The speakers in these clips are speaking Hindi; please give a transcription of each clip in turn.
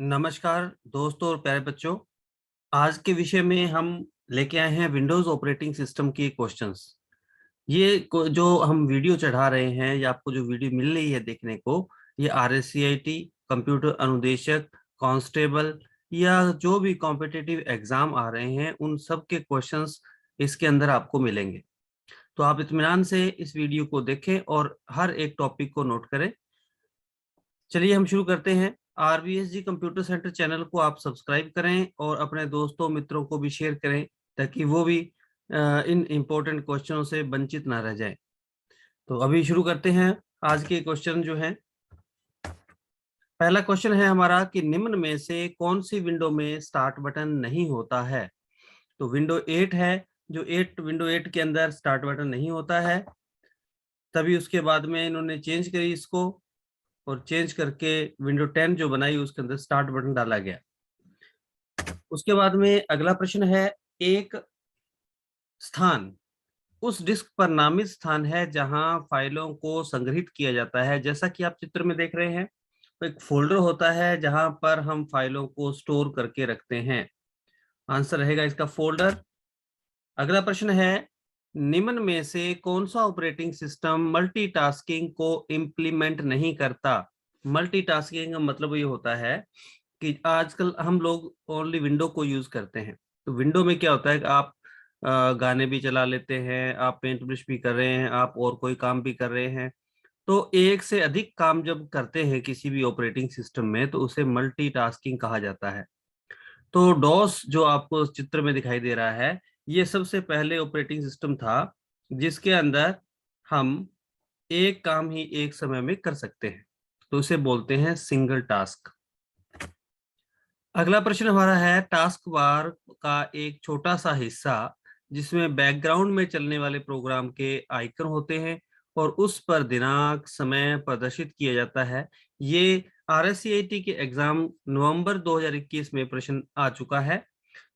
नमस्कार दोस्तों और प्यारे बच्चों। आज के विषय में हम लेके आए हैं विंडोज ऑपरेटिंग सिस्टम के क्वेश्चंस। जो हम वीडियो चढ़ा रहे हैं या आपको जो वीडियो मिल रही है देखने को, ये RSCIT, कंप्यूटर अनुदेशक, कांस्टेबल या जो भी कॉम्पिटिटिव एग्जाम आ रहे हैं उन सब के क्वेश्चंस इसके अंदर आपको मिलेंगे। तो आप इत्मीनान से इस वीडियो को देखें और हर एक टॉपिक को नोट करें। चलिए हम शुरू करते हैं। RBSG कंप्यूटर सेंटर चैनल को आप सब्सक्राइब करें और अपने दोस्तों मित्रों को भी शेयर करें ताकि वो भी इन इम्पोर्टेंट क्वेश्चनों से वंचित ना रह जाए। तो अभी शुरू करते हैं। आज के क्वेश्चन जो है, पहला क्वेश्चन है हमारा कि निम्न में से कौन सी विंडो में स्टार्ट बटन नहीं होता है। तो विंडो 8 है, विंडो 8 के अंदर स्टार्ट बटन नहीं होता है। तभी उसके बाद में इन्होंने चेंज करी इसको और चेंज करके विंडो 10 जो बनाई उसके अंदर स्टार्ट बटन डाला गया। उसके बाद में अगला प्रश्न है, एक स्थान उस डिस्क पर नामित स्थान है जहां फाइलों को संग्रहित किया जाता है। जैसा कि आप चित्र में देख रहे हैं, तो एक फोल्डर होता है जहां पर हम फाइलों को स्टोर करके रखते हैं। आंसर रहेगा इसका फोल्डर। अगला प्रश्न है, निम्न में से कौन सा ऑपरेटिंग सिस्टम मल्टीटास्किंग को इम्प्लीमेंट नहीं करता। मल्टीटास्किंग का मतलब ये होता है कि आजकल हम लोग ओनली विंडो को यूज करते हैं। तो विंडो में क्या होता है कि आप गाने भी चला लेते हैं, आप पेंट ब्रश भी कर रहे हैं, आप और कोई काम भी कर रहे हैं। तो एक से अधिक काम जब करते हैं किसी भी ऑपरेटिंग सिस्टम में तो उसे मल्टीटास्किंग कहा जाता है। तो डॉस जो आपको चित्र में दिखाई दे रहा है, ये सबसे पहले ऑपरेटिंग सिस्टम था जिसके अंदर हम एक काम ही एक समय में कर सकते हैं, तो उसे बोलते हैं सिंगल टास्क। अगला प्रश्न हमारा है, टास्क बार का एक छोटा सा हिस्सा जिसमें बैकग्राउंड में चलने वाले प्रोग्राम के आइकन होते हैं और उस पर दिनांक समय प्रदर्शित किया जाता है। ये RSCIT के एग्जाम नवंबर 2021 में प्रश्न आ चुका है।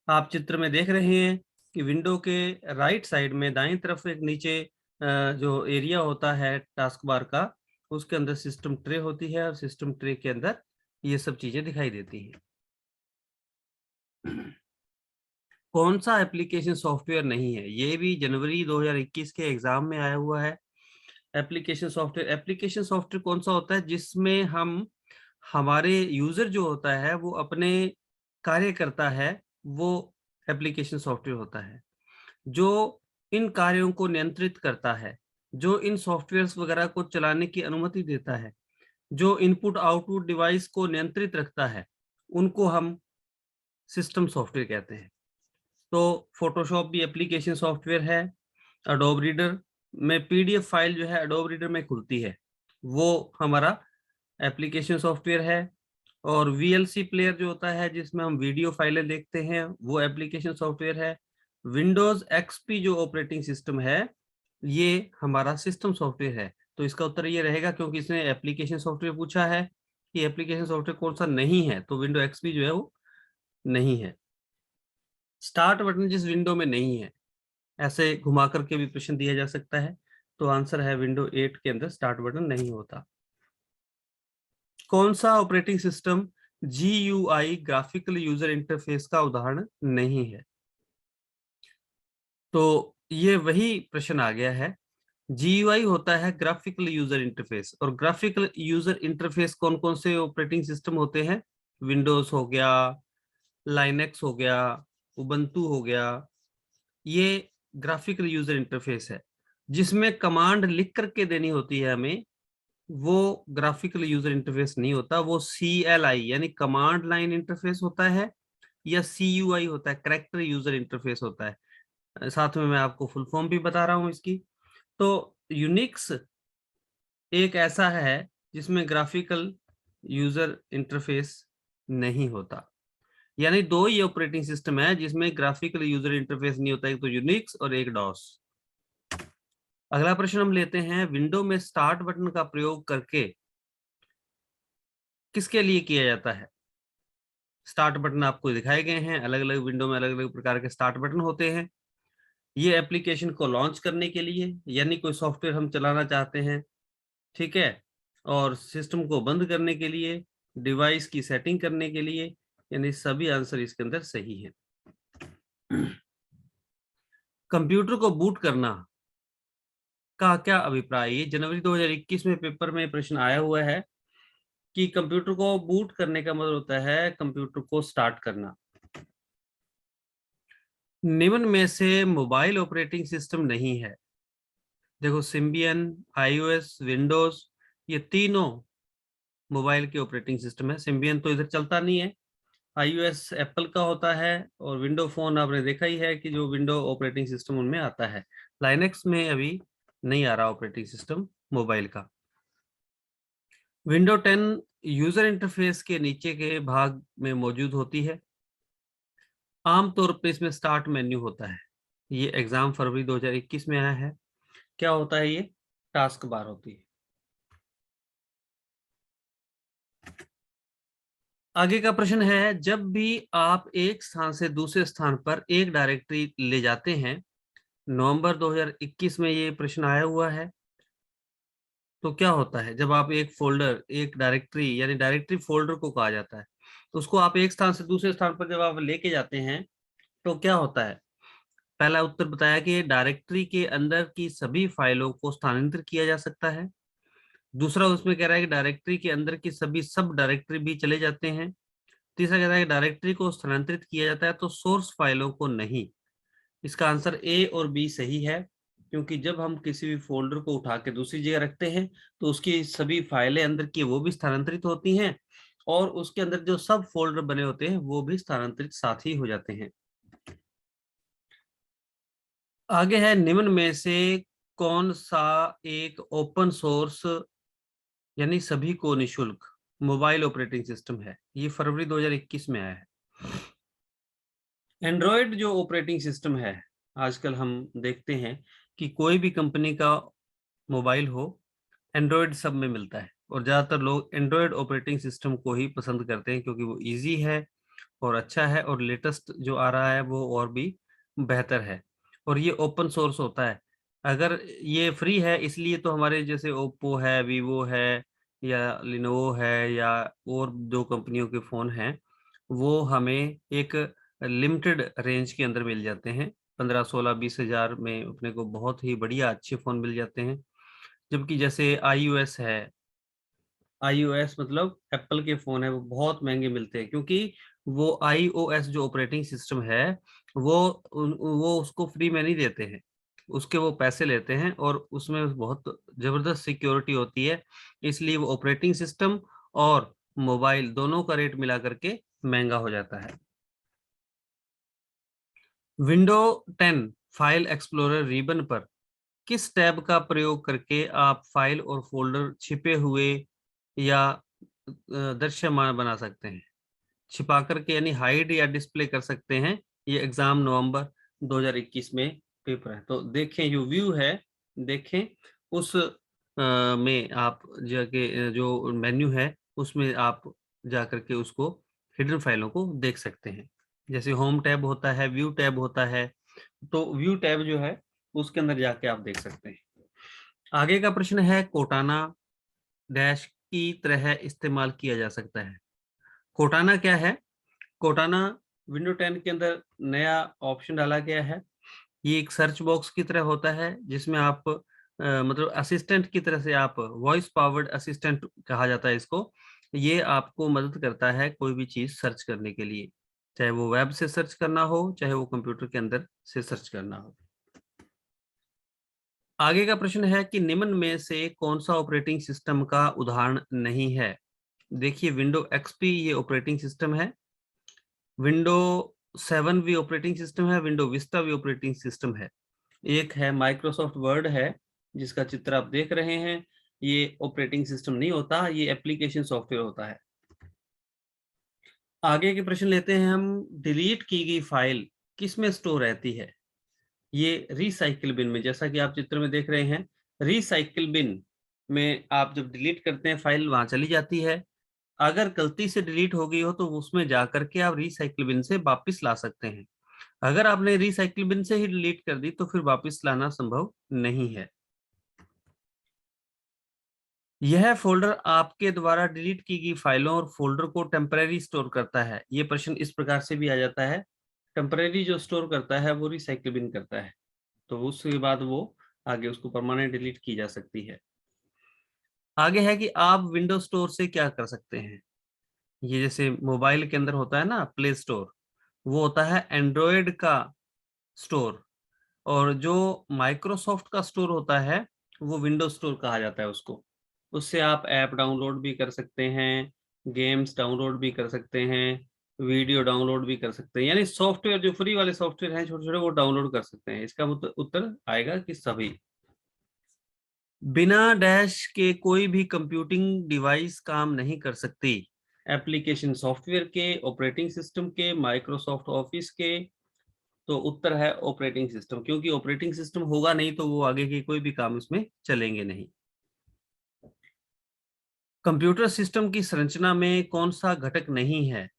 आप चित्र में देख रहे हैं कि विंडो के राइट साइड में दाईं तरफ एक नीचे जो एरिया होता है टास्क बार का, उसके अंदर सिस्टम ट्रे होती है और सिस्टम ट्रे के अंदर ये सब चीजें दिखाई देती हैं। कौन सा एप्लीकेशन सॉफ्टवेयर नहीं है, ये भी जनवरी 2021 के एग्जाम में आया हुआ है। एप्लीकेशन सॉफ्टवेयर कौन सा होता है जिसमें हम हमारे यूजर जो होता है वो अपने कार्य करता है, वो एप्लीकेशन सॉफ्टवेयर होता है जो इन कार्यों को नियंत्रित करता है, जो इन सॉफ्टवेयर्स वगैरह को चलाने की अनुमति देता है, जो इनपुट आउटपुट डिवाइस को नियंत्रित रखता है, उनको हम सिस्टम सॉफ्टवेयर कहते हैं। तो फोटोशॉप भी एप्लीकेशन सॉफ्टवेयर है। अडोब रीडर में पीडीएफ फाइल जो है अडोब रीडर में खुलती है, वो हमारा एप्लीकेशन सॉफ्टवेयर है। और VLC प्लेयर जो होता है जिसमें हम वीडियो फाइलें देखते हैं, वो एप्लीकेशन सॉफ्टवेयर है। विंडोज XP जो ऑपरेटिंग सिस्टम है, ये हमारा सिस्टम सॉफ्टवेयर है। तो इसका उत्तर ये रहेगा, क्योंकि इसने एप्लीकेशन सॉफ्टवेयर पूछा है कि एप्लीकेशन सॉफ्टवेयर कौन सा नहीं है, तो विंडो XP जो है वो नहीं है। स्टार्ट बटन जिस विंडो में नहीं है, ऐसे घुमा करके भी प्रश्न दिया जा सकता है। तो आंसर है विंडो 8 के अंदर स्टार्ट बटन नहीं होता। कौन सा operating system GUI graphical user interface का उदाहरण नहीं है। तो ये वही प्रश्न आ गया है। GUI होता है ग्राफिकल यूजर इंटरफेस, और ग्राफिकल यूजर इंटरफेस कौन कौन से ऑपरेटिंग सिस्टम होते हैं? विंडोज हो गया, लाइनेक्स हो गया, उबंटू हो गया। ये ग्राफिकल यूजर इंटरफेस है जिसमें कमांड लिख करके देनी होती है हमें, वो ग्राफिकल यूजर इंटरफेस नहीं होता। वो CLI यानी कमांड लाइन इंटरफेस होता है, या CUI होता है, कैरेक्टर यूजर इंटरफेस होता है। साथ में मैं आपको फुल फॉर्म भी बता रहा हूं इसकी। तो यूनिक्स एक ऐसा है जिसमें ग्राफिकल यूजर इंटरफेस नहीं होता। यानी दो ही ऑपरेटिंग सिस्टम है जिसमें ग्राफिकल यूजर इंटरफेस नहीं होता, एक तो यूनिक्स और एक डॉस। अगला प्रश्न हम लेते हैं, विंडो में स्टार्ट बटन का प्रयोग करके किसके लिए किया जाता है? स्टार्ट बटन आपको दिखाए गए हैं, अलग अलग विंडो में अलग अलग प्रकार के स्टार्ट बटन होते हैं। ये एप्लीकेशन को लॉन्च करने के लिए, यानी कोई सॉफ्टवेयर हम चलाना चाहते हैं, ठीक है, और सिस्टम को बंद करने के लिए, डिवाइस की सेटिंग करने के लिए, यानी सभी आंसर इसके अंदर सही है। कंप्यूटर को बूट करना का क्या अभिप्राय? ये जनवरी 2021 में पेपर में प्रश्न आया हुआ है कि कंप्यूटर को बूट करने का मतलब होता है कंप्यूटर को स्टार्ट करना। निम्न में से मोबाइल ऑपरेटिंग सिस्टम नहीं है। देखो, सिम्बियन, आईओएस, विंडोज, ये तीनों मोबाइल के ऑपरेटिंग सिस्टम है। सिम्बियन तो इधर चलता नहीं है, आईओएस एप्पल का होता है, और विंडो फोन आपने देखा ही है कि जो विंडो ऑपरेटिंग सिस्टम उनमें आता है। लाइनेक्स में अभी नहीं आ रहा ऑपरेटिंग सिस्टम मोबाइल का। विंडो 10 यूजर इंटरफेस के नीचे के भाग में मौजूद होती है। आमतौर पर इसमें स्टार्ट मेन्यू होता है। ये एग्जाम फरवरी 2021 में आया है। क्या होता है? ये टास्क बार होती है। आगे का प्रश्न है, जब भी आप एक स्थान से दूसरे स्थान पर एक डायरेक्टरी ले जाते हैं, नवंबर 2021 में ये प्रश्न आया हुआ है, तो क्या होता है जब आप एक फोल्डर, एक डायरेक्टरी, यानी डायरेक्टरी फोल्डर को कहा जाता है, तो उसको आप एक स्थान से दूसरे स्थान पर जब आप लेके जाते हैं तो क्या होता है? पहला उत्तर बताया कि डायरेक्टरी के अंदर की सभी फाइलों को स्थानांतरित किया जा सकता है। दूसरा उसमें कह रहा है कि डायरेक्टरी के अंदर की सभी सब डायरेक्टरी भी चले जाते हैं। तीसरा कहता है कि डायरेक्टरी को स्थानांतरित किया जाता है तो सोर्स फाइलों को नहीं। इसका आंसर ए और बी सही है, क्योंकि जब हम किसी भी फोल्डर को उठा के दूसरी जगह रखते हैं तो उसकी सभी फाइलें अंदर की वो भी स्थानांतरित होती हैं, और उसके अंदर जो सब फोल्डर बने होते हैं वो भी स्थानांतरित साथ ही हो जाते हैं। आगे है, निम्न में से कौन सा एक ओपन सोर्स यानी सभी को निशुल्क मोबाइल ऑपरेटिंग सिस्टम है? ये फरवरी 2021 में आया है। एंड्रॉयड जो ऑपरेटिंग सिस्टम है, आजकल हम देखते हैं कि कोई भी कंपनी का मोबाइल हो, एंड्रॉयड सब में मिलता है, और ज़्यादातर लोग एंड्रॉयड ऑपरेटिंग सिस्टम को ही पसंद करते हैं क्योंकि वो इजी है और अच्छा है, और लेटेस्ट जो आ रहा है वो और भी बेहतर है, और ये ओपन सोर्स होता है। अगर ये फ्री है इसलिए तो हमारे जैसे ओप्पो है, वीवो है, या लिनोवो है, या और जो कंपनियों के फ़ोन हैं, वो हमें एक लिमिटेड रेंज के अंदर मिल जाते हैं। 15, 16, 20 हज़ार में अपने को बहुत ही बढ़िया अच्छे फ़ोन मिल जाते हैं। जबकि जैसे आईओएस है, आईओएस मतलब एप्पल के फोन है, वो बहुत महंगे मिलते हैं, क्योंकि वो आईओएस जो ऑपरेटिंग सिस्टम है वो वो उसको फ्री में नहीं देते हैं, उसके वो पैसे लेते हैं, और उसमें बहुत जबरदस्त सिक्योरिटी होती है, इसलिए वो ऑपरेटिंग सिस्टम और मोबाइल दोनों का रेट मिला करके महंगा हो जाता है। विंडो 10 फाइल एक्सप्लोरर रिबन पर किस टैब का प्रयोग करके आप फाइल और फोल्डर छिपे हुए या दृश्यमान बना सकते हैं? छिपा करके यानी हाइड या डिस्प्ले कर सकते हैं। ये एग्जाम नवंबर 2021 में पेपर है, तो देखें जो व्यू है, देखें उस में आप जाके जो मेन्यू है उसमें आप जा करके उसको हिडन फाइलों को देख सकते हैं। जैसे होम टैब होता है, व्यू टैब होता है, तो व्यू टैब जो है उसके अंदर जाके आप देख सकते हैं। आगे का प्रश्न है, कोटाना डैश की तरह इस्तेमाल किया जा सकता है। कोटाना क्या है? कोटाना विंडो 10 के अंदर नया ऑप्शन डाला गया है। ये एक सर्च बॉक्स की तरह होता है जिसमें आप मतलब असिस्टेंट की तरह से, आप वॉइस पावर्ड असिस्टेंट कहा जाता है इसको। ये आपको मदद करता है कोई भी चीज सर्च करने के लिए, चाहे वो वेब से सर्च करना हो, चाहे वो कंप्यूटर के अंदर से सर्च करना हो। आगे का प्रश्न है कि निम्न में से कौन सा ऑपरेटिंग सिस्टम का उदाहरण नहीं है? देखिए, विंडो एक्सपी ये ऑपरेटिंग सिस्टम है, विंडो 7 भी ऑपरेटिंग सिस्टम है, विंडो विस्टा भी ऑपरेटिंग सिस्टम है। एक है माइक्रोसॉफ्ट वर्ड है, जिसका चित्र आप देख रहे हैं, ये ऑपरेटिंग सिस्टम नहीं होता, ये एप्लीकेशन सॉफ्टवेयर होता है। आगे के प्रश्न लेते हैं हम, डिलीट की गई फाइल किस में स्टोर रहती है? ये रिसाइकिल बिन में, जैसा कि आप चित्र में देख रहे हैं, रिसाइकिल बिन में आप जब डिलीट करते हैं फाइल वहां चली जाती है। अगर गलती से डिलीट हो गई हो तो उसमें जाकर के आप रिसाइकिल बिन से वापस ला सकते हैं। अगर आपने रिसाइकिल बिन से ही डिलीट कर दी तो फिर वापस लाना संभव नहीं है। यह फोल्डर आपके द्वारा डिलीट की गई फाइलों और फोल्डर को टेम्परेरी स्टोर करता है। ये प्रश्न इस प्रकार से भी आ जाता है, टेम्परेरी जो स्टोर करता है वो रिसाइकिल बिन करता है, तो उसके बाद वो आगे उसको परमानेंट डिलीट की जा सकती है। आगे है कि आप विंडो स्टोर से क्या कर सकते हैं। ये जैसे मोबाइल के अंदर होता है ना प्ले स्टोर, वो होता है एंड्रॉयड का स्टोर, और जो माइक्रोसॉफ्ट का स्टोर होता है वो विंडो स्टोर कहा जाता है उसको। उससे आप ऐप डाउनलोड भी कर सकते हैं, गेम्स डाउनलोड भी कर सकते हैं, वीडियो डाउनलोड भी कर सकते हैं, यानी सॉफ्टवेयर जो फ्री वाले सॉफ्टवेयर हैं छोटे छोटे वो डाउनलोड कर सकते हैं। इसका उत्तर आएगा कि सभी। बिना डैश के कोई भी कंप्यूटिंग डिवाइस काम नहीं कर सकती। एप्लीकेशन सॉफ्टवेयर के, ऑपरेटिंग सिस्टम के, माइक्रोसॉफ्ट ऑफिस के। तो उत्तर है ऑपरेटिंग सिस्टम, क्योंकि ऑपरेटिंग सिस्टम होगा नहीं तो वो आगे के कोई भी काम उसमें चलेंगे नहीं। कंप्यूटर सिस्टम की संरचना में कौन सा घटक नहीं है।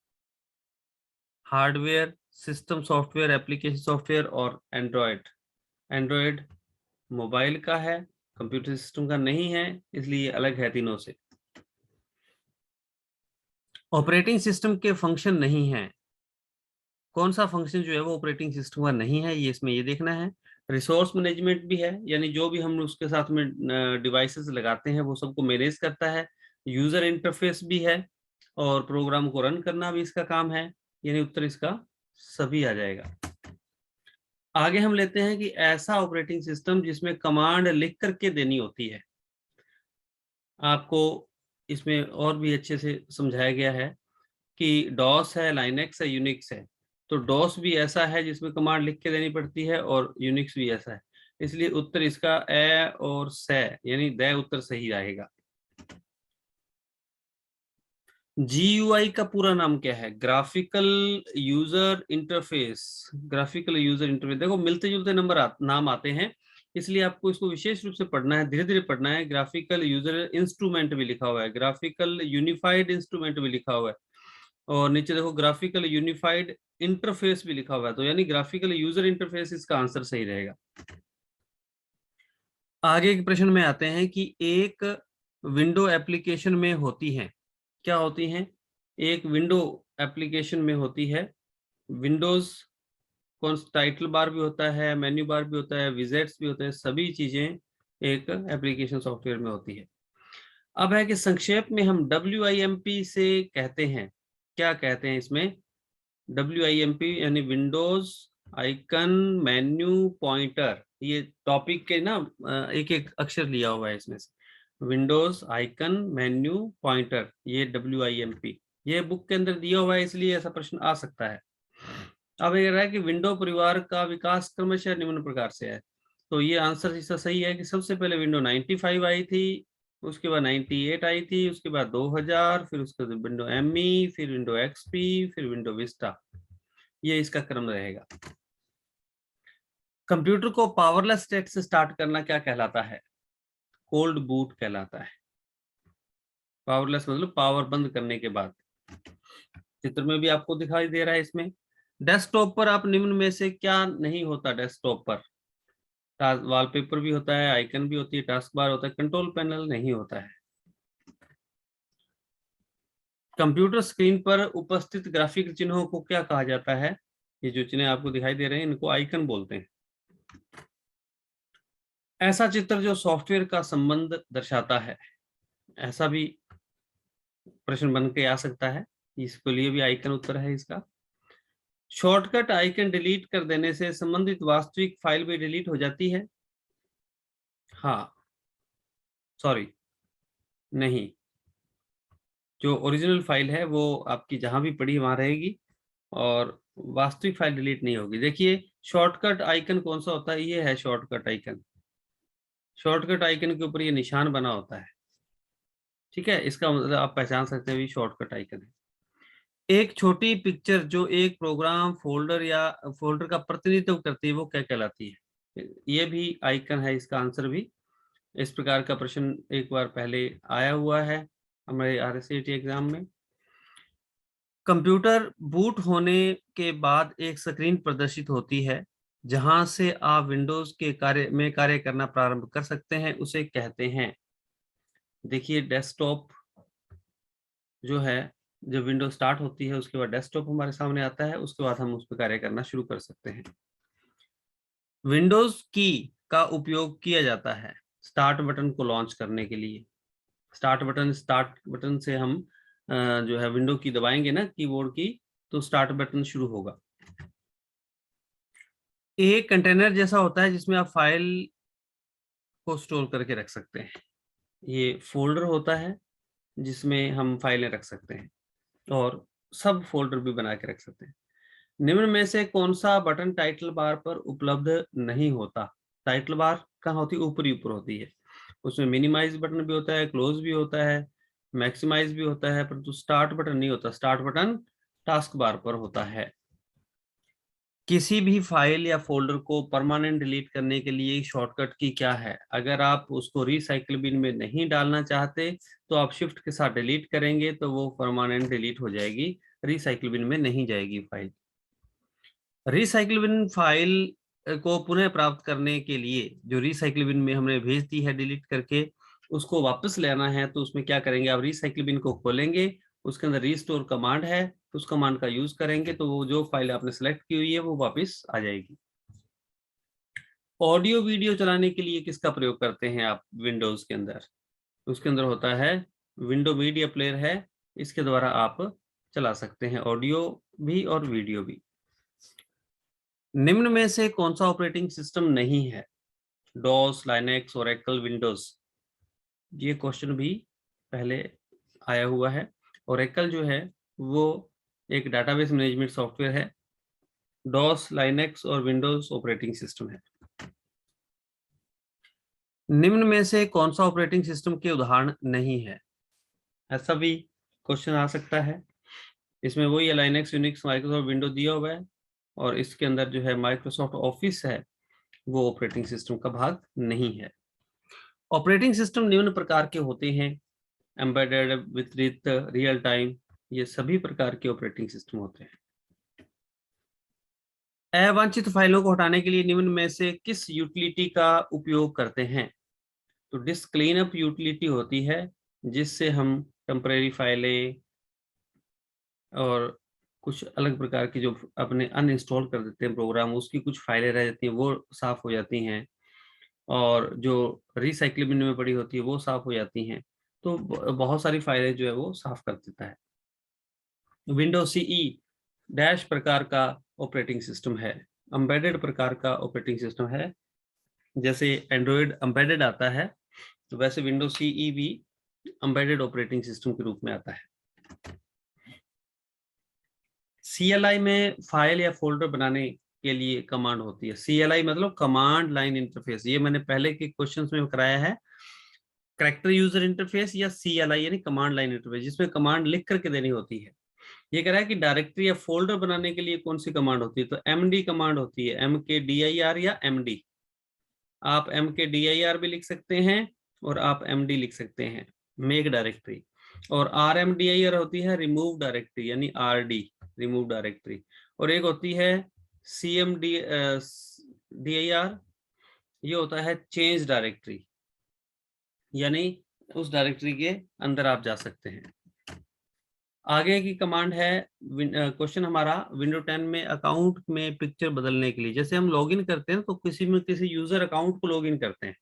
Hardware, system software, application software और एंड्रॉयड। एंड्रॉयड मोबाइल का है, कंप्यूटर सिस्टम का नहीं है, इसलिए ये अलग है तीनों से। ऑपरेटिंग सिस्टम के फंक्शन नहीं है। कौन सा फंक्शन जो है वो ऑपरेटिंग सिस्टम का नहीं है, ये इसमें ये देखना है। रिसोर्स मैनेजमेंट भी है, यानी जो भी हम उसके साथ में डिवाइसेस लगाते हैं वो सबको मैनेज करता है। यूजर इंटरफेस भी है, और प्रोग्राम को रन करना भी इसका काम है, यानी उत्तर इसका सभी आ जाएगा। आगे हम लेते हैं कि ऐसा ऑपरेटिंग सिस्टम जिसमें कमांड लिख करके देनी होती है। आपको इसमें और भी अच्छे से समझाया गया है कि डॉस है, लाइनेक्स है, यूनिक्स है। तो डॉस भी ऐसा है जिसमें कमांड लिख के देनी पड़ती है, और यूनिक्स भी ऐसा है, इसलिए उत्तर इसका ए और से, यानी द उत्तर सही रहेगा। GUI का पूरा नाम क्या है। Graphical user interface. Graphical user interface, देखो मिलते जुलते नाम आते हैं, इसलिए आपको इसको विशेष रूप से पढ़ना है, धीरे धीरे पढ़ना है। ग्राफिकल यूजर इंस्ट्रूमेंट भी लिखा हुआ है, ग्राफिकल यूनिफाइड इंस्ट्रूमेंट भी लिखा हुआ है, और नीचे देखो ग्राफिकल यूनिफाइड इंटरफेस भी लिखा हुआ है, तो यानी ग्राफिकल यूजर इंटरफेस इसका आंसर सही रहेगा। आगे के प्रश्न में आते हैं कि एक विंडो एप्लीकेशन में होती हैं, क्या होती हैं। एक विंडो एप्लीकेशन में होती है विंडोज, कौन टाइटल बार भी होता है, मेन्यू बार भी होता है, विजेट्स भी होते हैं, सभी चीजें एक एप्लीकेशन सॉफ्टवेयर में होती है। अब है कि संक्षेप में हम WIMP से कहते हैं, क्या कहते हैं इसमें। WIMP यानी विंडोज आइकन मेन्यू पॉइंटर, ये टॉपिक के ना एक एक अक्षर लिया हुआ है इसमें से। विंडोज आइकन मेन्यू पॉइंटर, ये WIMP, ये बुक के अंदर दिया हुआ है, इसलिए ऐसा प्रश्न आ सकता है। अब ये रहा है कि विंडो परिवार का विकास क्रमशः निम्न प्रकार से है, तो ये आंसर इसका सही है कि सबसे पहले विंडो 95 आई थी, उसके बाद 98 आई थी, उसके बाद 2000, फिर उसके बाद विंडो ME, फिर विंडो XP, फिर विंडो विस्टा, ये इसका क्रम रहेगा। कंप्यूटर को पावरलेस स्टेट से स्टार्ट करना क्या कहलाता है। कोल्ड बूट कहलाता है। पावरलेस मतलब पावर बंद करने के बाद। चित्र में भी आपको दिखाई दे रहा है इसमें। डेस्कटॉप पर आप निम्न में से क्या नहीं होता। डेस्कटॉप पर वॉलपेपर भी होता है, आइकन भी होती है, टास्क बार होता है, कंट्रोल पैनल नहीं होता है। कंप्यूटर स्क्रीन पर उपस्थित ग्राफिक चिन्हों को क्या कहा जाता है। ये जो चिन्ह आपको दिखाई दे रहे हैं इनको आइकन बोलते हैं। ऐसा चित्र जो सॉफ्टवेयर का संबंध दर्शाता है, ऐसा भी प्रश्न बन के आ सकता है, इसके लिए भी आइकन उत्तर है इसका। शॉर्टकट आइकन डिलीट कर देने से संबंधित वास्तविक फाइल भी डिलीट हो जाती है। हाँ, सॉरी, नहीं, जो ओरिजिनल फाइल है वो आपकी जहां भी पड़ी वहां रहेगी, और वास्तविक फाइल डिलीट नहीं होगी। देखिए शॉर्टकट आइकन कौन सा होता है, ये है शॉर्टकट आइकन। शॉर्टकट आइकन के ऊपर ये निशान बना होता है, ठीक है, इसका मतलब आप पहचान सकते हैं भी शॉर्टकट आइकन है। एक छोटी पिक्चर जो एक प्रोग्राम फोल्डर या फोल्डर का प्रतिनिधित्व करती है वो क्या कहलाती है। ये भी आइकन है, इसका आंसर भी। इस प्रकार का प्रश्न एक बार पहले आया हुआ है हमारे RSAT एग्जाम में। कंप्यूटर बूट होने के बाद एक स्क्रीन प्रदर्शित होती है जहां से आप विंडोज के कार्य करना प्रारंभ कर सकते हैं, उसे कहते हैं। देखिए डेस्कटॉप जो है, जब विंडो स्टार्ट होती है उसके बाद डेस्कटॉप हमारे सामने आता है, उसके बाद हम उस पर कार्य करना शुरू कर सकते हैं। विंडोज की का उपयोग किया जाता है स्टार्ट बटन को लॉन्च करने के लिए। स्टार्ट बटन से हम जो है विंडो की दबाएंगे ना कीबोर्ड की, तो स्टार्ट बटन शुरू होगा। एक कंटेनर जैसा होता है जिसमें आप फाइल को स्टोर करके रख सकते हैं। ये फोल्डर होता है जिसमें हम फाइलें रख सकते हैं और सब फोल्डर भी बना के रख सकते हैं। निम्न में से कौन सा बटन टाइटल बार पर उपलब्ध नहीं होता? टाइटल बार कहाँ होती है? ऊपर ही ऊपर होती है। उसमें मिनिमाइज बटन भी होता है, क्लोज भी होता है, मैक्सिमाइज भी होता है, परंतु स्टार्ट बटन नहीं होता। स्टार्ट बटन टास्क बार पर होता है। किसी भी फाइल या फोल्डर को परमानेंट डिलीट करने के लिए शॉर्टकट की क्या है? अगर आप उसको रिसाइकिल बिन में नहीं डालना चाहते तो आप शिफ्ट के साथ डिलीट करेंगे तो वो परमानेंट डिलीट हो जाएगी, रिसाइकिल बिन में नहीं जाएगी फाइल। रिसाइकिल बिन फाइल को पुनः प्राप्त करने के लिए जो रिसाइकिल बिन में हमने भेज दी है डिलीट करके, उसको वापस लेना है तो उसमें क्या करेंगे? आप रिसाइकिल बिन को खोलेंगे, उसके अंदर रिस्टोर कमांड है, उस कमांड का यूज करेंगे तो वो जो फाइल आपने सेलेक्ट की हुई है वो वापस आ जाएगी। ऑडियो वीडियो चलाने के लिए किसका प्रयोग करते हैं आप विंडोज के अंदर? उसके अंदर होता है विंडो मीडिया प्लेयर है, इसके द्वारा आप चला सकते हैं ऑडियो भी और वीडियो भी। निम्न में से कौन सा ऑपरेटिंग सिस्टम नहीं है? DOS, Linux, Oracle, Windows. ये क्वेश्चन भी पहले आया हुआ है। ओरेकल जो है वो एक डाटाबेस मैनेजमेंट सॉफ्टवेयर है। डॉस, लाइनेक्स और विंडोज ऑपरेटिंग सिस्टम है। निम्न में से कौन सा ऑपरेटिंग सिस्टम के उदाहरण नहीं है? ऐसा भी क्वेश्चन आ सकता है। इसमें वही लाइनेक्स, यूनिक्स, माइक्रोसॉफ्ट विंडो दिया हुआ है और इसके अंदर जो है माइक्रोसॉफ्ट ऑफिस है वो ऑपरेटिंग सिस्टम का भाग नहीं है। ऑपरेटिंग सिस्टम निम्न प्रकार के होते हैं: एम्बेडेड, वितरित, रियल टाइम। ये सभी प्रकार के ऑपरेटिंग सिस्टम होते हैं। अवांछित फाइलों को हटाने के लिए निम्न में से किस यूटिलिटी का उपयोग करते हैं? तो डिस्क क्लीनअप यूटिलिटी होती है जिससे हम टेम्परेरी फाइलें और कुछ अलग प्रकार की जो अपने अनइंस्टॉल कर देते हैं प्रोग्राम, उसकी कुछ फाइलें रह जाती हैं वो साफ हो जाती हैं, और जो रिसाइकिल बिन में पड़ी होती है वो साफ हो जाती हैं। तो बहुत सारी फाइलें जो है वो साफ कर देता है। विंडोज सीई डैश प्रकार का ऑपरेटिंग सिस्टम है, एम्बेडेड प्रकार का ऑपरेटिंग सिस्टम है। जैसे एंड्रॉयड एम्बेडेड आता है तो वैसे विंडोज सीई भी एम्बेडेड ऑपरेटिंग सिस्टम के रूप में आता है। CLI में फाइल या फोल्डर बनाने के लिए कमांड होती है। CLI मतलब कमांड लाइन इंटरफेस। ये मैंने पहले के क्वेश्चंस में कराया है। कैरेक्टर यूजर इंटरफेस या CLI यानी कमांड लाइन इंटरफेस, जिसमें कमांड लिख करके देनी होती है। ये कह रहा है कि डायरेक्टरी या फोल्डर बनाने के लिए कौन सी कमांड होती है? तो MD कमांड होती है, MKDIR या MD। आप MKDIR भी लिख सकते हैं और आप MD लिख सकते हैं, मेक डायरेक्टरी। और RMDIR होती है रिमूव डायरेक्टरी यानी RD, रिमूव डायरेक्टरी। और एक होती है CMDIR, ये होता है चेंज डायरेक्टरी, यानी उस डायरेक्टरी के अंदर आप जा सकते हैं। आगे की कमांड है क्वेश्चन हमारा विंडो 10 में अकाउंट में पिक्चर बदलने के लिए। जैसे हम लॉगिन करते हैं तो किसी यूजर अकाउंट को लॉगिन करते हैं,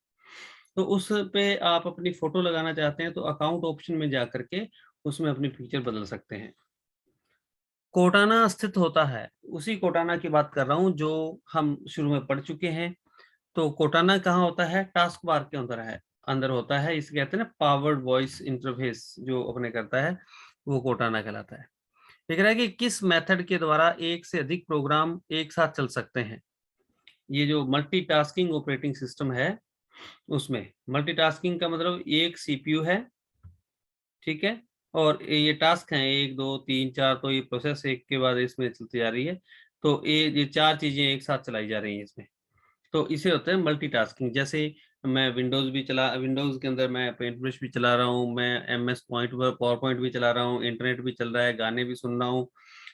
तो उस पे आप अपनी फोटो लगाना चाहते हैं तो अकाउंट ऑप्शन में जा करके उसमें अपनी पिक्चर बदल सकते हैं। कोटाना स्थित होता है, उसी कोटाना की बात कर रहा हूं जो हम शुरू में पढ़ चुके हैं। तो कोटाना कहाँ होता है? टास्क बार के अंदर है, अंदर होता है। इसे कहते हैं ना पावर्ड वॉइस इंटरफेस, जो अपने करता है वो कोटाना कहलाता है। देख रहा है कि किस मेथड के द्वारा एक से अधिक प्रोग्राम एक साथ चल सकते हैं? ये जो मल्टीटास्किंग ऑपरेटिंग सिस्टम है उसमें मल्टीटास्किंग का मतलब एक CPU है, ठीक है, और ये टास्क हैं 1 2 3 4, तो ये प्रोसेस एक के बाद इसमें चलती जा रही है। तो ये चार चीजें एक साथ चलाई जा रही हैं इसमें, तो इसे होता है मल्टीटास्किंग। जैसे मैं विंडोज के अंदर मैं पेंट ब्रश भी चला रहा हूँ, मैं MS पॉइंट पर पावर पॉइंट भी चला रहा हूँ, इंटरनेट भी चल रहा है, गाने भी सुन रहा हूँ।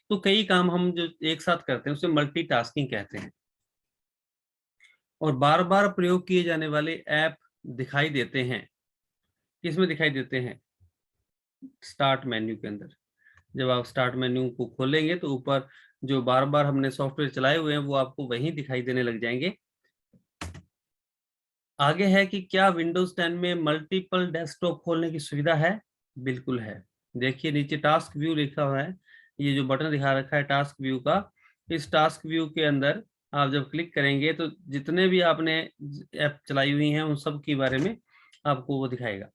तो कई काम हम जो एक साथ करते हैं उसे मल्टीटास्किंग कहते हैं। और बार बार प्रयोग किए जाने वाले ऐप दिखाई देते हैं किसमें दिखाई देते हैं? स्टार्ट मेन्यू के अंदर। जब आप स्टार्ट मेन्यू को खोलेंगे तो ऊपर जो बार बार हमने सॉफ्टवेयर चलाए हुए हैं वो आपको वहीं दिखाई देने लग जाएंगे। आगे है कि क्या विंडोज 10 में मल्टीपल डेस्कटॉप खोलने की सुविधा है? बिल्कुल है। देखिए नीचे टास्क व्यू लिखा हुआ है, ये जो बटन दिखा रखा है टास्क व्यू का, इस टास्क व्यू के अंदर आप जब क्लिक करेंगे तो जितने भी आपने ऐप चलाई हुई हैं उन सब के बारे में आपको वो दिखाएगा।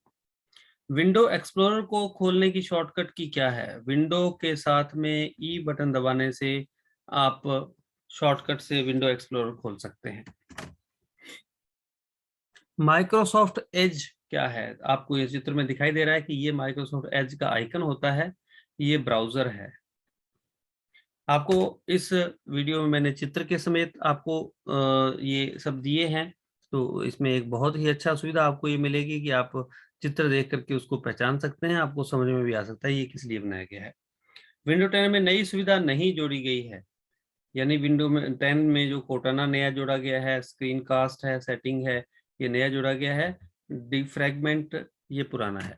विंडो एक्सप्लोरर को खोलने की शॉर्टकट की क्या है? विंडो के साथ में ई बटन दबाने से आप शॉर्टकट से विंडो एक्सप्लोरर खोल सकते हैं। माइक्रोसॉफ्ट एज क्या है? आपको ये चित्र में दिखाई दे रहा है कि ये माइक्रोसॉफ्ट एज का आइकन होता है, ये ब्राउजर है। आपको इस वीडियो में मैंने चित्र के समेत आपको ये सब दिए हैं, तो इसमें एक बहुत ही अच्छा सुविधा आपको ये मिलेगी कि आप चित्र देख करके उसको पहचान सकते हैं, आपको समझ में भी आ सकता है ये किस लिए बनाया गया है। विंडो 10 में नई सुविधा नहीं जोड़ी गई है, यानी विंडो में 10 में जो कोटाना नया जोड़ा गया है, स्क्रीन कास्ट है, सेटिंग है, ये नया जोड़ा गया है। डिफ्रैगमेंट ये पुराना है।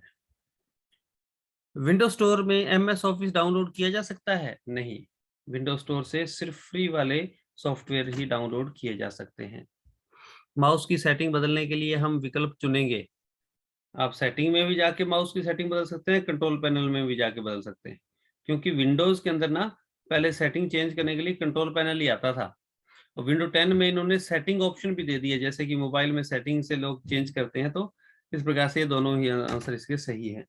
विंडो स्टोर में एमएस ऑफिस डाउनलोड किया जा सकता है? नहीं, विंडो स्टोर से सिर्फ फ्री वाले सॉफ्टवेयर ही डाउनलोड किए जा सकते हैं। माउस की सेटिंग बदलने के लिए हम विकल्प चुनेंगे। आप सेटिंग में भी जाके माउस की सेटिंग बदल सकते हैं, कंट्रोल पैनल में भी जाके बदल सकते हैं, क्योंकि विंडोज के अंदर ना पहले सेटिंग चेंज करने के लिए कंट्रोल पैनल ही आता था, और विंडो 10 में इन्होंने सेटिंग ऑप्शन भी दे दिया, जैसे कि मोबाइल में सेटिंग से लोग चेंज करते हैं। तो इस प्रकार से ये दोनों ही आंसर इसके सही है।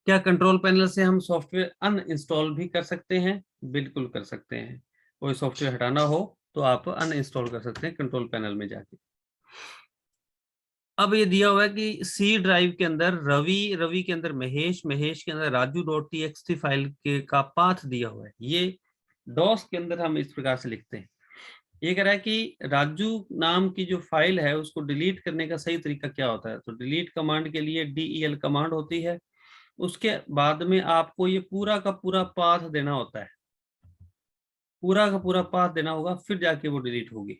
क्या कंट्रोल पैनल से हम सॉफ्टवेयर अनइंस्टॉल भी कर सकते हैं? बिल्कुल कर सकते हैं। कोई सॉफ्टवेयर हटाना हो तो आप अनइंस्टॉल कर सकते हैं कंट्रोल पैनल में जाके। अब ये दिया हुआ है कि सी ड्राइव के अंदर रवि, रवि के अंदर महेश, महेश के अंदर राजू डॉट टीएक्सटी फाइल के का पाथ दिया हुआ है। ये डॉस के अंदर हम इस प्रकार से लिखते हैं। ये कह रहा है कि राजू नाम की जो फाइल है उसको डिलीट करने का सही तरीका क्या होता है? तो डिलीट कमांड के लिए DEL कमांड होती है, उसके बाद में आपको ये पूरा का पूरा पाथ देना होता है, पूरा का पूरा पाथ देना होगा, फिर जाके वो डिलीट होगी।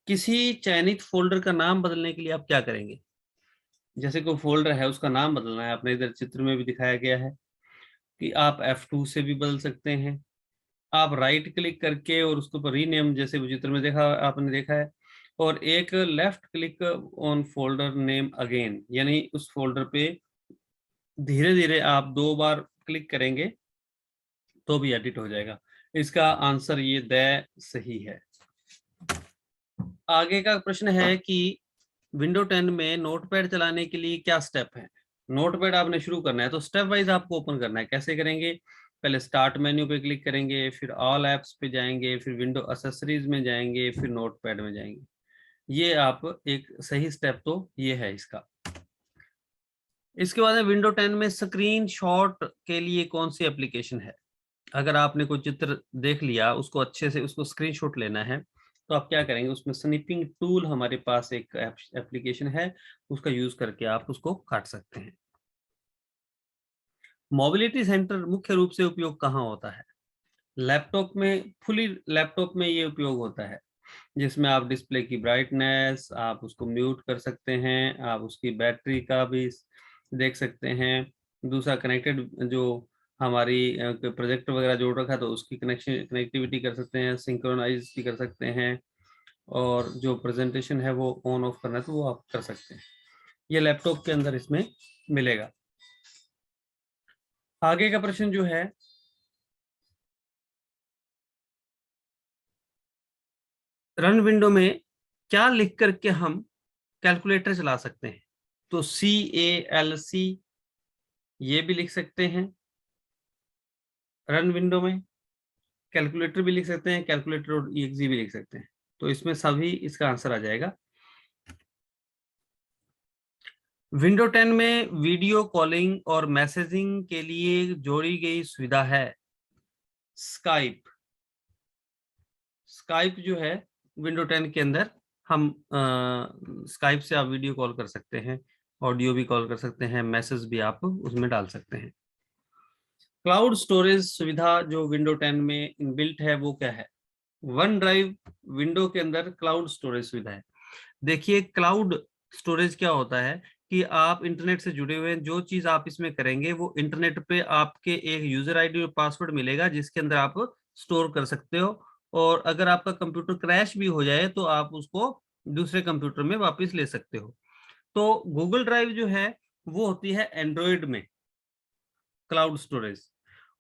किसी चयनित फोल्डर का नाम बदलने के लिए आप क्या करेंगे? जैसे कोई फोल्डर है उसका नाम बदलना है, आपने इधर चित्र में भी दिखाया गया है कि आप F2 से भी बदल सकते हैं। आप राइट क्लिक करके और उसके ऊपर रीनेम, जैसे चित्र में देखा आपने देखा है, और एक left click on folder name again, यानी उस फोल्डर पे धीरे धीरे आप 2 बार क्लिक करेंगे तो भी एडिट हो जाएगा। इसका आंसर ये द सही है। आगे का प्रश्न है कि विंडो 10 में नोटपैड चलाने के लिए क्या स्टेप है? नोटपैड आपने शुरू करना है तो स्टेप वाइज आपको ओपन करना है। कैसे करेंगे? पहले स्टार्ट मेन्यू पे क्लिक करेंगे, फिर ऑल एप्स पे जाएंगे, फिर विंडो एसेसरीज में जाएंगे, फिर नोटपैड में जाएंगे। ये आप एक सही स्टेप तो ये है इसका। इसके बाद विंडो 10 में स्क्रीन शॉट के लिए कौन सी एप्लीकेशन है? अगर आपने कोई चित्र देख लिया, उसको अच्छे से उसको स्क्रीनशॉट लेना है तो आप क्या करेंगे? उसमें स्निपिंग टूल हमारे पास एक एप्लीकेशन है, उसका यूज करके आप उसको काट सकते हैं। मोबिलिटी सेंटर मुख्य रूप से उपयोग कहाँ होता है? लैपटॉप में, फुली लैपटॉप में ये उपयोग होता है, जिसमें आप डिस्प्ले की ब्राइटनेस आप उसको म्यूट कर सकते हैं, आप उसकी बैटरी का भी देख सकते हैं। दूसरा कनेक्टेड जो हमारी प्रोजेक्ट वगैरह जोड़ रखा है तो उसकी कनेक्टिविटी कर सकते हैं, सिंक्रोनाइज भी कर सकते हैं, और जो प्रेजेंटेशन है वो ऑन ऑफ करना है तो वो आप कर सकते हैं। ये लैपटॉप के अंदर इसमें मिलेगा। आगे का प्रश्न जो है, रन विंडो में क्या लिख करके हम कैलकुलेटर चला सकते हैं? तो CALC ये भी लिख सकते हैं रन विंडो में, कैलकुलेटर भी लिख सकते हैं, कैलकुलेटर और EXE भी लिख सकते हैं, तो इसमें सभी इसका आंसर आ जाएगा। विंडो 10 में वीडियो कॉलिंग और मैसेजिंग के लिए जोड़ी गई सुविधा है स्काइप। स्काइप जो है विंडो 10 के अंदर हम स्काइप से आप वीडियो कॉल कर सकते हैं, ऑडियो भी कॉल कर सकते हैं, मैसेज भी आप उसमें डाल सकते हैं। क्लाउड स्टोरेज सुविधा जो विंडो 10 में इनबिल्ट है वो क्या है? वन ड्राइव विंडो के अंदर क्लाउड स्टोरेज सुविधा है। देखिए क्लाउड स्टोरेज क्या होता है कि आप इंटरनेट से जुड़े हुए हैं, जो चीज आप इसमें करेंगे वो इंटरनेट पे आपके एक यूजर आईडी और पासवर्ड मिलेगा जिसके अंदर आप स्टोर कर सकते हो, और अगर आपका कंप्यूटर क्रैश भी हो जाए तो आप उसको दूसरे कंप्यूटर में वापस ले सकते हो। तो गूगल ड्राइव जो है वो होती है एंड्रॉयड में क्लाउड स्टोरेज,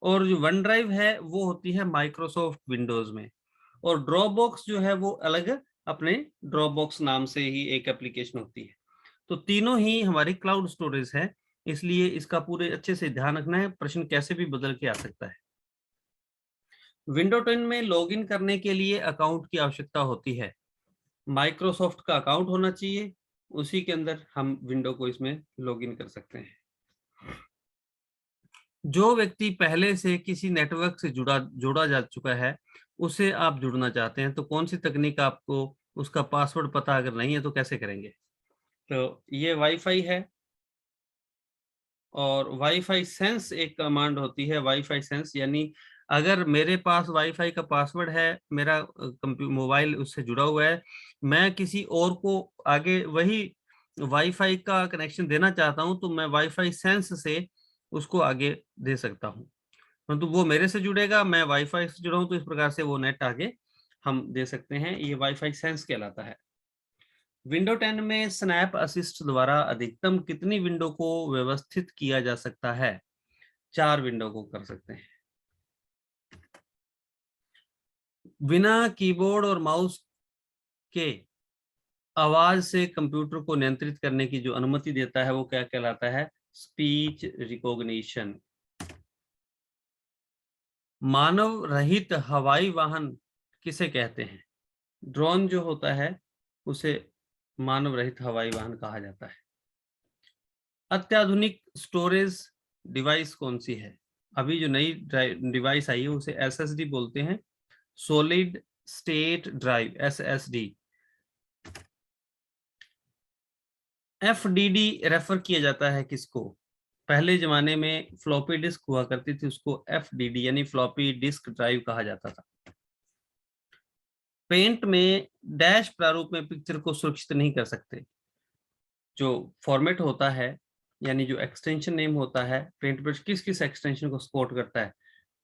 और जो वन ड्राइव है वो होती है माइक्रोसॉफ्ट विंडोज में, और ड्रॉप बॉक्स जो है वो अलग अपने ड्रॉप बॉक्स नाम से ही एक एप्लीकेशन होती है। तो तीनों ही हमारी क्लाउड स्टोरेज है, इसलिए इसका पूरे अच्छे से ध्यान रखना है, प्रश्न कैसे भी बदल के आ सकता है। विंडो 10 में लॉगिन करने के लिए अकाउंट की आवश्यकता होती है। माइक्रोसॉफ्ट का अकाउंट होना चाहिए, उसी के अंदर हम विंडो को इसमें लॉगिन कर सकते हैं। जो व्यक्ति पहले से किसी नेटवर्क से जोड़ा जा चुका है, उसे आप जुड़ना चाहते हैं तो कौन सी तकनीक आपको उसका पासवर्ड पता अगर नहीं है तो कैसे करेंगे? तो ये वाईफाई है, और वाईफाई सेंस एक कमांड होती है। वाईफाई सेंस यानी अगर मेरे पास वाईफाई का पासवर्ड है, मेरा मोबाइल उससे जुड़ा हुआ है, मैं किसी और को आगे वही वाईफाई का कनेक्शन देना चाहता हूं तो मैं वाईफाई सेंस से उसको आगे दे सकता हूं, परंतु वो मेरे से जुड़ेगा, मैं वाईफाई से जुड़ा हूं, तो इस प्रकार से वो नेट आगे हम दे सकते हैं। ये वाईफाई सेंस कहलाता है। विंडो 10 में स्नैप असिस्ट द्वारा अधिकतम कितनी विंडो को व्यवस्थित किया जा सकता है? 4 विंडो को कर सकते हैं। बिना कीबोर्ड और माउस के आवाज से कंप्यूटर को नियंत्रित करने की जो अनुमति देता है वो क्या कहलाता है? Speech recognition. मानव रहित हवाई वाहन किसे कहते हैं? ड्रोन जो होता है उसे मानव रहित हवाई वाहन कहा जाता है। अत्याधुनिक स्टोरेज डिवाइस कौन सी है? अभी जो नई डिवाइस आई है उसे एसएसडी बोलते हैं, solid state drive, SSD. FDD refer किया जाता है किसको? पहले जमाने में फ्लॉपी डिस्क हुआ करती थी, उसको एफडीडी यानी फ्लॉपी डिस्क ड्राइव कहा जाता था। पेंट में डैश प्रारूप में पिक्चर को सुरक्षित नहीं कर सकते। जो फॉर्मेट होता है यानी जो एक्सटेंशन नेम होता है, पेंट ब्रश किस किस एक्सटेंशन को सपोर्ट करता है?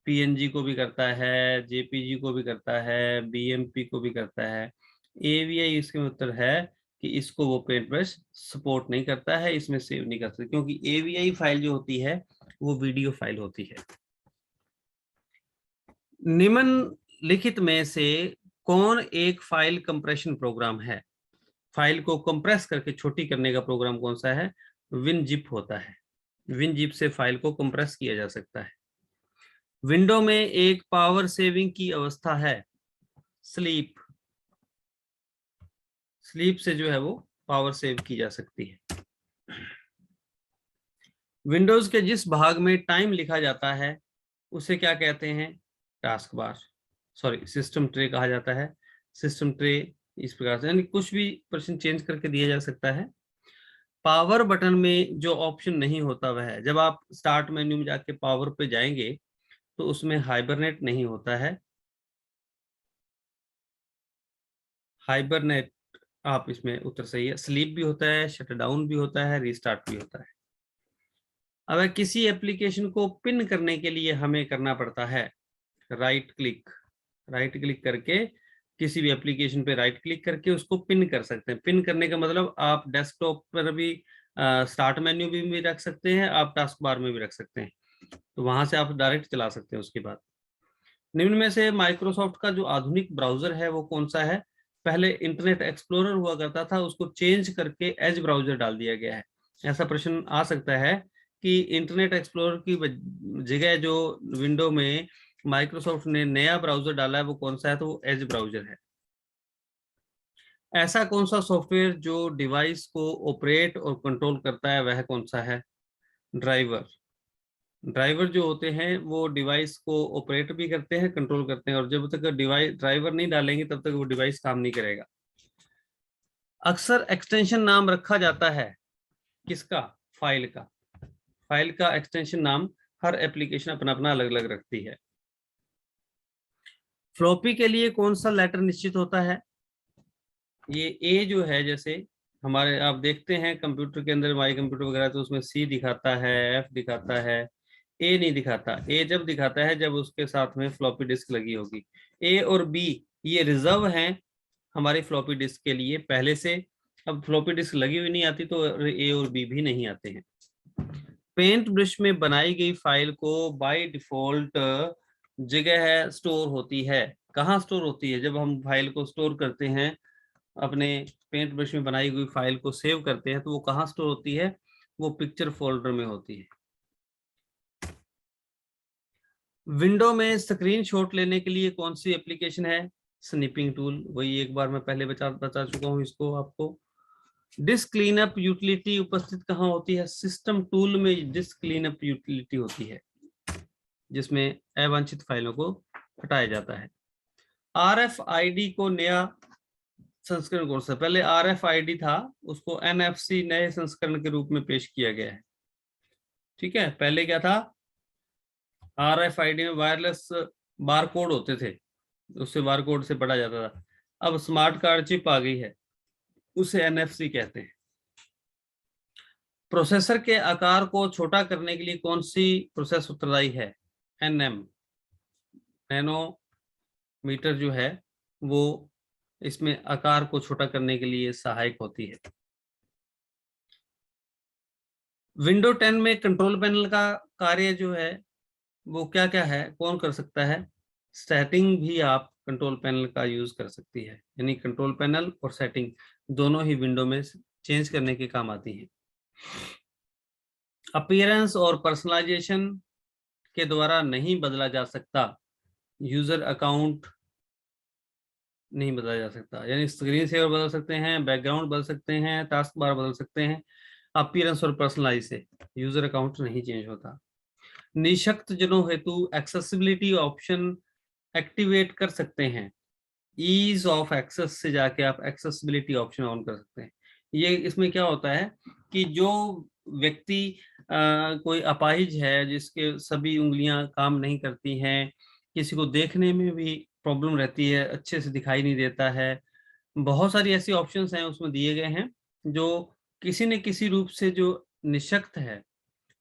पीएनजी को भी करता है, जेपीजी को भी करता है, बीएमपी को भी करता है। एवीआई इसके उत्तर है कि इसको वो पेंट ब्रश सपोर्ट नहीं करता है, इसमें सेव नहीं कर सकते, क्योंकि एवीआई फाइल जो होती है वो वीडियो फाइल होती है। निम्नलिखित में से कौन एक फाइल कंप्रेशन प्रोग्राम है? फाइल को कंप्रेस करके छोटी करने का प्रोग्राम कौन सा है? विनजिप होता है। विनजिप से फाइल को कंप्रेस किया जा सकता है। विंडो में एक पावर सेविंग की अवस्था है, स्लीप। स्लीप से जो है वो पावर सेव की जा सकती है। विंडोज के जिस भाग में टाइम लिखा जाता है उसे क्या कहते हैं? Task bar, sorry system tray कहा जाता है। सिस्टम ट्रे इस प्रकार से, यानी कुछ भी प्रश्न चेंज करके दिया जा सकता है। पावर बटन में जो ऑप्शन नहीं होता वह है, जब आप स्टार्ट मेन्यू में जाके पावर पे जाएंगे तो उसमें हाइबरनेट नहीं होता है। हाइबरनेट आप इसमें उत्तर सही है। स्लीप भी होता है, शटडाउन भी होता है, रीस्टार्ट भी होता है। अगर किसी एप्लीकेशन को पिन करने के लिए हमें करना पड़ता है राइट क्लिक, राइट क्लिक करके किसी भी एप्लीकेशन पे राइट क्लिक करके उसको पिन कर सकते हैं। पिन करने का मतलब आप डेस्कटॉप पर भी स्टार्ट मेन्यू भी रख सकते हैं, आप टास्क बार में भी रख सकते हैं, तो वहां से आप डायरेक्ट चला सकते हैं। उसके बाद निम्न में से माइक्रोसॉफ्ट का जो आधुनिक ब्राउजर है वो कौन सा है? पहले इंटरनेट एक्सप्लोरर हुआ करता था, उसको चेंज करके एज ब्राउजर डाल दिया गया है। ऐसा प्रश्न आ सकता है कि इंटरनेट एक्सप्लोरर की जगह जो विंडो में माइक्रोसॉफ्ट ने नया ब्राउजर डाला है वो कौन सा है? तो वो एज ब्राउजर है। ऐसा कौन सा सॉफ्टवेयर जो डिवाइस को ऑपरेट और कंट्रोल करता है वह कौन सा है? ड्राइवर। ड्राइवर जो होते हैं वो डिवाइस को ऑपरेट भी करते हैं, कंट्रोल करते हैं, और जब तक डिवाइस ड्राइवर नहीं डालेंगे तब तक वो डिवाइस काम नहीं करेगा। अक्सर एक्सटेंशन नाम रखा जाता है किसका? फाइल का। फाइल का एक्सटेंशन नाम हर एप्लीकेशन अपना अपना अलग अलग रखती है। फ्लॉपी के लिए कौन सा लेटर निश्चित होता है? ये ए जो है, जैसे हमारे आप देखते हैं कंप्यूटर के अंदर, माई कंप्यूटर वगैरह, तो उसमें सी दिखाता है, एफ दिखाता है, ए नहीं दिखाता। ए जब दिखाता है जब उसके साथ में फ्लॉपी डिस्क लगी होगी। ए और बी ये रिजर्व हैं हमारी फ्लॉपी डिस्क के लिए पहले से। अब फ्लॉपी डिस्क लगी हुई नहीं आती तो ए और बी भी नहीं आते हैं। पेंट ब्रश में बनाई गई फाइल को बाय डिफॉल्ट जगह है स्टोर होती है। कहाँ स्टोर होती है? जब हम फाइल को स्टोर करते हैं, अपने पेंट ब्रश में बनाई हुई फाइल को सेव करते हैं, तो वो कहाँ स्टोर होती है? वो पिक्चर फोल्डर में होती है। विंडो में स्क्रीनशॉट लेने के लिए कौन सी एप्लीकेशन है? Snipping tool. वही एक बार मैं पहले बता चुका हूँ इसको आपको। डिस्क क्लीनअप यूटिलिटी उपस्थित कहाँ होती है? सिस्टम टूल में डिस्क क्लीनअप यूटिलिटी होती है, जिसमें अवांछित फाइलों को हटाया जाता है। RFID को नया संस्करण कौन सा? पहले RFID था, उसको NFC नए संस्करण के रूप में पेश किया गया है। ठीक है, पहले क्या था? RFID में वायरलेस बारकोड होते थे, उससे बारकोड से पढ़ा जाता था। अब स्मार्ट कार्ड चिप आ गई है, उसे NFC कहते हैं। प्रोसेसर के आकार को छोटा करने के लिए कौन सी प्रोसेस उत्तरदायी है? NM, नैनोमीटर जो है वो इसमें आकार को छोटा करने के लिए सहायक होती है। विंडो 10 में कंट्रोल पैनल का कार्य जो है वो क्या क्या है, कौन कर सकता है? सेटिंग भी आप कंट्रोल पैनल का यूज कर सकती है, यानी कंट्रोल पैनल और सेटिंग दोनों ही विंडो में चेंज करने के काम आती है। अपीयरेंस और पर्सनलाइजेशन के द्वारा नहीं बदला जा सकता। यूजर अकाउंट नहीं बदला जा सकता, यानी स्क्रीन सेवर बदल सकते हैं, बैकग्राउंड बदल सकते हैं, टास्क बार बदल सकते हैं, अपीयरेंस और पर्सनलाइज से यूजर अकाउंट नहीं चेंज होता। निशक्त जनों हेतु एक्सेसिबिलिटी ऑप्शन एक्टिवेट कर सकते हैं। ईज ऑफ एक्सेस से जाके आप एक्सेसिबिलिटी ऑप्शन ऑन कर सकते हैं। ये इसमें क्या होता है कि जो व्यक्ति कोई अपाहिज है, जिसके सभी उंगलियां काम नहीं करती हैं, किसी को देखने में भी प्रॉब्लम रहती है, अच्छे से दिखाई नहीं देता है, बहुत सारी ऐसी ऑप्शंस हैं उसमें दिए गए हैं जो किसी न किसी रूप से जो निशक्त है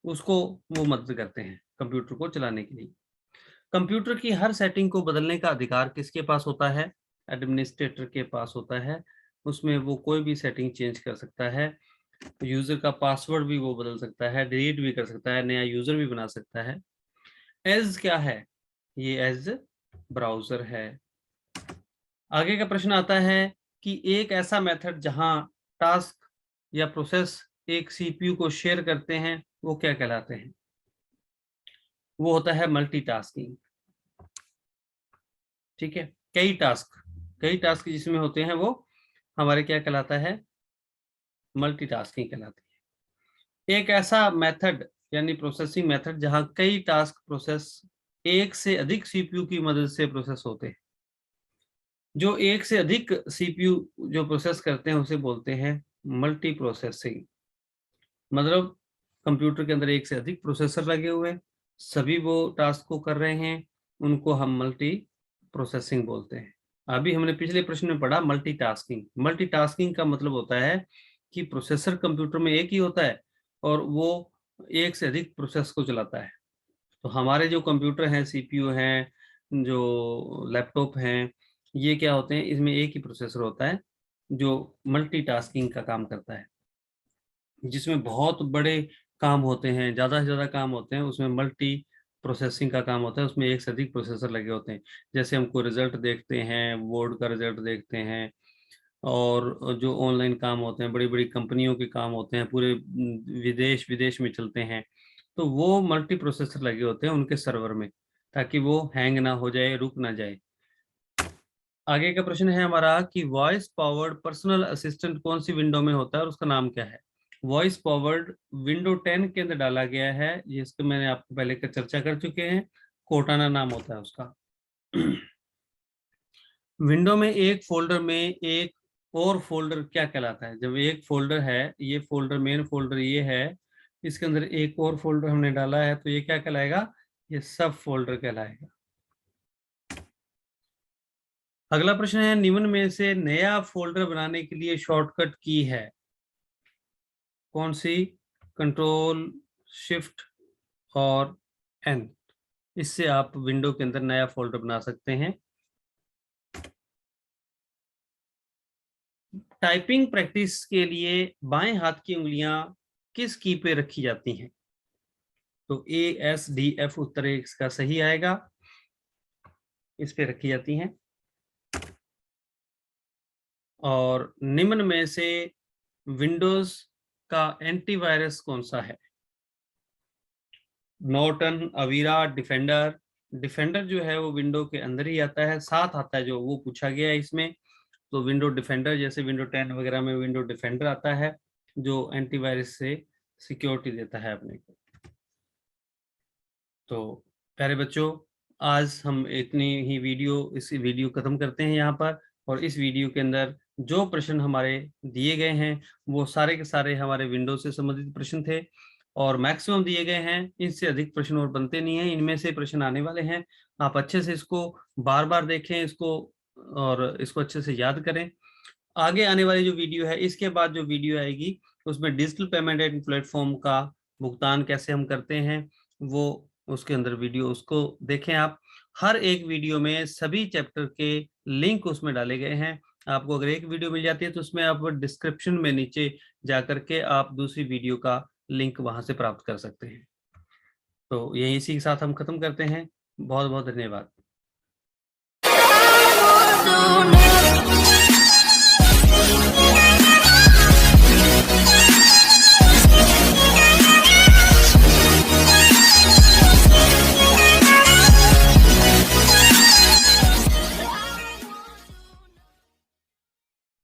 उसको वो मदद करते हैं कंप्यूटर को चलाने के लिए। कंप्यूटर की हर सेटिंग को बदलने का अधिकार किसके पास होता है? एडमिनिस्ट्रेटर के पास होता है। उसमें वो कोई भी सेटिंग चेंज कर सकता है। यूजर का पासवर्ड भी वो बदल सकता है, डिलीट भी कर सकता है, नया यूजर भी बना सकता है। एज क्या है? ये एज ब्राउजर है। आगे का प्रश्न आता है कि एक ऐसा मेथड जहां टास्क या प्रोसेस एक सीपीयू को शेयर करते हैं वो क्या कहलाते हैं? वो होता है मल्टीटास्किंग। ठीक है, कई टास्क जिसमें होते हैं वो हमारे क्या कहलाता है? मल्टीटास्किंग कहलाती है। एक ऐसा मेथड यानी प्रोसेसिंग मेथड जहां कई टास्क प्रोसेस एक से अधिक सीपीयू की मदद से प्रोसेस होते हैं। जो एक से अधिक सीपीयू जो प्रोसेस करते हैं उसे बोलते हैं मल्टी प्रोसेसिंग। मतलब कंप्यूटर के अंदर एक से अधिक प्रोसेसर लगे हुए हैं, सभी वो टास्क को कर रहे हैं, उनको हम मल्टी प्रोसेसिंग बोलते हैं। अभी हमने पिछले प्रश्न में पढ़ा मल्टीटास्किंग। मल्टीटास्किंग का मतलब होता है कि प्रोसेसर कंप्यूटर में एक ही होता है और वो एक से अधिक प्रोसेस को चलाता है। तो हमारे जो कंप्यूटर हैं, सीपीयू हैं, जो लैपटॉप हैं, ये क्या होते हैं? इसमें एक ही प्रोसेसर होता है जो मल्टीटास्किंग का काम करता है, जिसमें बहुत बड़े काम होते हैं, ज़्यादा से ज़्यादा काम होते हैं, उसमें मल्टी प्रोसेसिंग का काम होता है, उसमें एक से अधिक प्रोसेसर लगे होते हैं। जैसे हमको रिजल्ट देखते हैं, बोर्ड का रिजल्ट देखते हैं, और जो ऑनलाइन काम होते हैं, बड़ी बड़ी कंपनियों के काम होते हैं, पूरे विदेश विदेश में चलते हैं, तो वो मल्टी प्रोसेसर लगे होते हैं उनके सर्वर में, ताकि वो हैंग ना हो जाए, रुक ना जाए। आगे का प्रश्न है हमारा कि वॉइस पावर्ड पर्सनल असिस्टेंट कौन सी विंडो में होता है और उसका नाम क्या है? वॉइस पावर्ड विंडो 10 के अंदर डाला गया है, जिसको मैंने आपको पहले का चर्चा कर चुके हैं। कोटाना नाम होता है उसका। विंडो में एक फोल्डर में एक और फोल्डर क्या कहलाता है? जब एक फोल्डर है, ये फोल्डर मेन फोल्डर ये है, इसके अंदर एक और फोल्डर हमने डाला है, तो ये क्या कहलाएगा? ये सब फोल्डर कहलाएगा। अगला प्रश्न है निम्न में से नया फोल्डर बनाने के लिए शॉर्टकट की है। कौन सी? कंट्रोल शिफ्ट और एन। इससे आप विंडो के अंदर नया फोल्डर बना सकते हैं। टाइपिंग प्रैक्टिस के लिए बाएं हाथ की उंगलियां किस की पे रखी जाती हैं? तो ASDF उत्तर इसका सही आएगा, इस पे रखी जाती हैं। और निम्न में से विंडोज का एंटीवायरस कौन सा है? Norton, Avira, defender. डिफेंडर जो है वो विंडो के अंदर ही आता है, साथ आता है जो वो पूछा गया है इसमें। तो विंडो डिफेंडर, जैसे विंडो 10 वगैरह में विंडो डिफेंडर आता है जो एंटीवायरस से सिक्योरिटी देता है अपने को। तो प्यारे बच्चों, आज हम इतनी ही इस वीडियो खत्म करते हैं यहाँ पर। और इस वीडियो के अंदर जो प्रश्न हमारे दिए गए हैं वो सारे के सारे हमारे विंडो से संबंधित प्रश्न थे, और मैक्सिमम दिए गए हैं। इससे अधिक प्रश्न और बनते नहीं हैं, इनमें से प्रश्न आने वाले हैं। आप अच्छे से इसको बार बार देखें इसको, और इसको अच्छे से याद करें। आगे आने वाली जो वीडियो है, इसके बाद जो वीडियो आएगी उसमें डिजिटल पेमेंट एंड प्लेटफॉर्म का भुगतान कैसे हम करते हैं, वो उसके अंदर वीडियो उसको देखें आप। हर एक वीडियो में सभी चैप्टर के लिंक उसमें डाले गए हैं। आपको अगर एक वीडियो मिल जाती है तो उसमें आप डिस्क्रिप्शन में नीचे जाकर के आप दूसरी वीडियो का लिंक वहां से प्राप्त कर सकते हैं। तो यही इसी के साथ हम खत्म करते हैं। बहुत बहुत धन्यवाद।